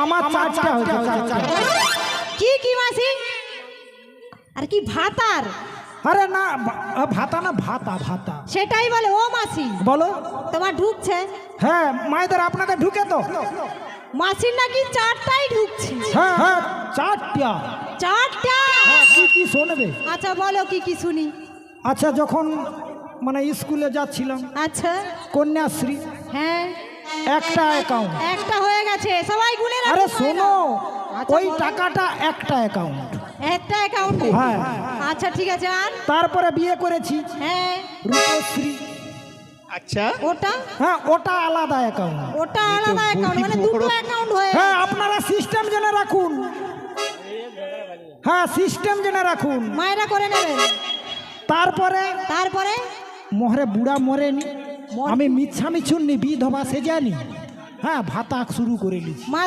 আমার চারটা হয়েছে, চারটা। কি কি মাসি? আর কি ভাতার? আরে না, ভাতা না, ভাতা ভাতা। সেটাই বলে। ও মাসি বলো। তোমার ঢুকছে? হ্যাঁ মায়েদের আপনাদের ঢুকে তো? মাসির নাকি চারটাই ঢুকছে। হ্যাঁ হ্যাঁ চারটা। চারটা? কি কি শোনবে? আচ্ছা বলো কি কি শুনি। আচ্ছা যখন মানে স্কুলে যাচ্ছিলাম, আচ্ছা কন্যাশ্রী হ্যাঁ একটা অ্যাকাউন্ট। একটা হয়ে গেছে, সবাই গুনে রাখো। আরে শোনো, আচ্ছা, ওই বলো। টাকাটা একটা অ্যাকাউন্ট। একটা অ্যাকাউন্টে? হ্যাঁ। আচ্ছা ঠিক আছে। আর? তারপরে বিয়ে করেছি, হ্যাঁ রূপশ্রী। আচ্ছা ওটা? হ্যাঁ ওটা আলাদা অ্যাকাউন্ট। ওটা আলাদা অ্যাকাউন্ট, মানে দুটো অ্যাকাউন্ট হয়ে গেছে। হ্যাঁ আপনারা সিস্টেম জেনে রাখুন। হ্যাঁ সিস্টেম জেনে রাখুন। মায়েরা করে নেবেন। তারপরে তারপরে মোহরে বুড়া মরেনি, আমি মিচ্ছা মিছুন নি বিধবা সে জানি। হ্যাঁ ভাতা শুরু করে নিয়েছি। মা